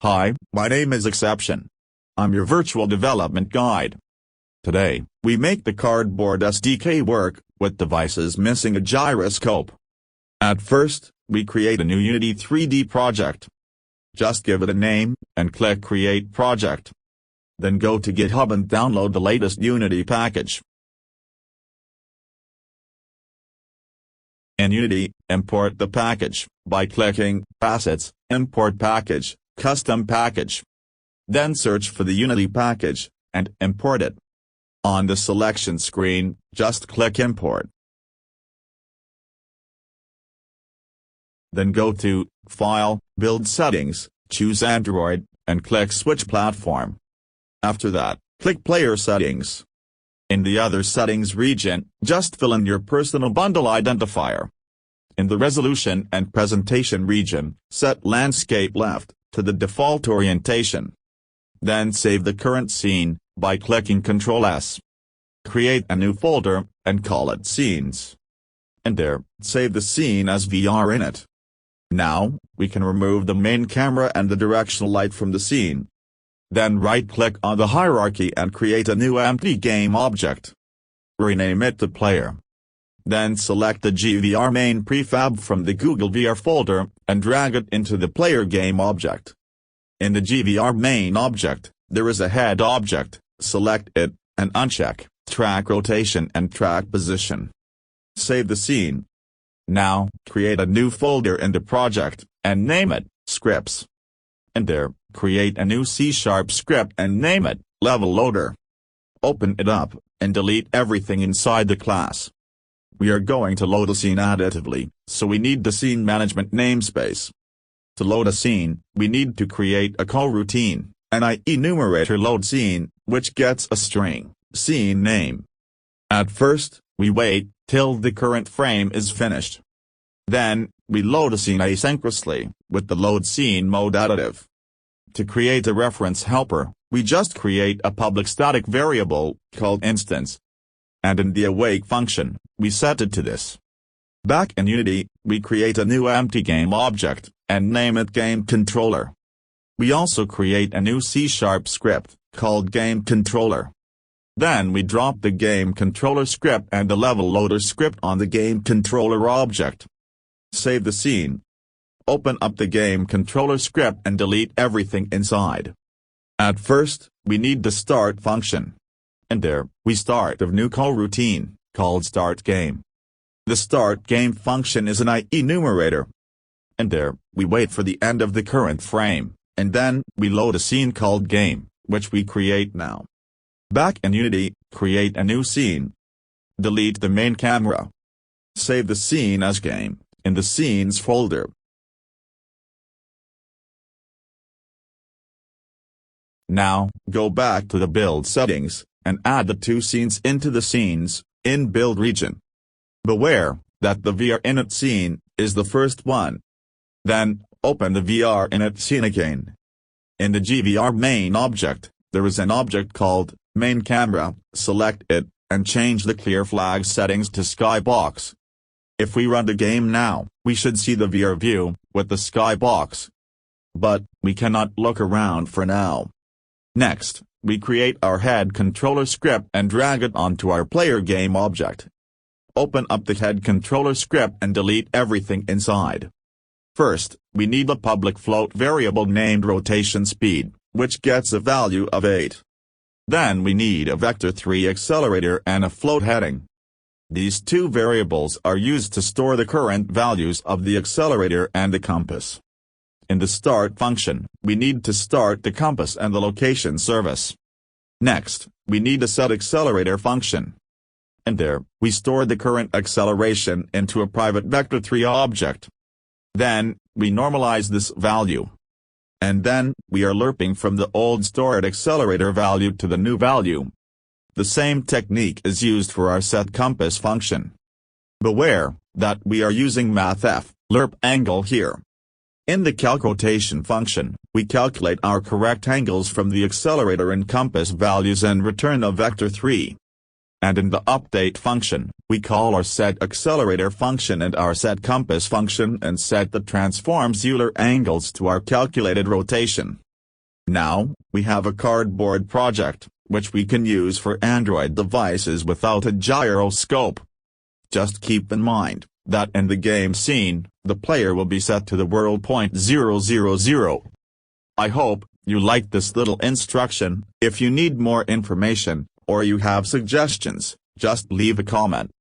Hi, my name is Exception. I'm your virtual development guide. Today, we make the Cardboard SDK work with devices missing a gyroscope. At first, we create a new Unity3D project. Just give it a name, and click Create Project. Then go to GitHub and download the latest Unity package. In Unity, import the package by clicking Assets, Import Package, Custom Package. Then search for the Unity package, and import it. On the selection screen, just click Import. Then go to File, Build Settings, choose Android, and click Switch Platform. After that, click Player Settings. In the Other Settings region, just fill in your personal bundle identifier. In the Resolution and Presentation region, set Landscape Left to the default orientation. Then save the current scene by clicking Ctrl+S. Create a new folder, and call it Scenes. And there, save the scene as VR in it. Now, we can remove the main camera and the directional light from the scene. Then right-click on the hierarchy and create a new empty game object. Rename it to Player. Then select the GVR main prefab from the Google VR folder, and drag it into the Player game object. In the GVR main object, there is a head object, select it, and uncheck Track Rotation and Track Position. Save the scene. Now, create a new folder in the project, and name it Scripts. And there, create a new C# script and name it Level Loader. Open it up, and delete everything inside the class. We are going to load a scene additively, so we need the scene management namespace. To load a scene, we need to create a coroutine, an enumerator load scene, which gets a string, scene name. At first, we wait till the current frame is finished. Then, we load a scene asynchronously, with the load scene mode additive. To create a reference helper, we just create a public static variable, called instance. And in the awake function, we set it to this. Back in Unity, we create a new empty game object, and name it Game Controller. We also create a new C# script, called Game Controller. Then we drop the Game Controller script and the Level Loader script on the Game Controller object. Save the scene. Open up the Game Controller script and delete everything inside. At first, we need the start function. And there, we start a new coroutine, called Start Game. The Start Game function is an enumerator. And there, we wait for the end of the current frame, and then, we load a scene called Game, which we create now. Back in Unity, create a new scene. Delete the main camera. Save the scene as Game, in the Scenes folder. Now, go back to the Build settings, and add the two scenes into the Scenes, in Build region. Beware, that the VR init scene, is the first one. Then, open the VR init scene again. In the GVR main object, there is an object called Main Camera, select it, and change the clear flag settings to skybox. If we run the game now, we should see the VR view, with the skybox. But, we cannot look around for now. Next, we create our head controller script and drag it onto our player game object. Open up the head controller script and delete everything inside. First, we need a public float variable named rotation speed, which gets a value of 8. Then we need a vector3 accelerator and a float heading. These two variables are used to store the current values of the accelerator and the compass. In the start function, we need to start the compass and the location service. Next, we need a setAccelerator function. And there, we store the current acceleration into a private vector3 object. Then, we normalize this value. And then, we are looping from the old stored accelerator value to the new value. The same technique is used for our setCompass function. Beware, that we are using mathf, lerp angle here. In the calcRotation function, we calculate our correct angles from the accelerator and compass values and return a vector3. And in the update function, we call our setAccelerator function and our setCompass function and set the transforms Euler angles to our calculated rotation. Now, we have a cardboard project, which we can use for Android devices without a gyroscope. Just keep in mind that in the game scene, the player will be set to the world point 000. I hope you liked this little instruction. If you need more information, or you have suggestions, just leave a comment.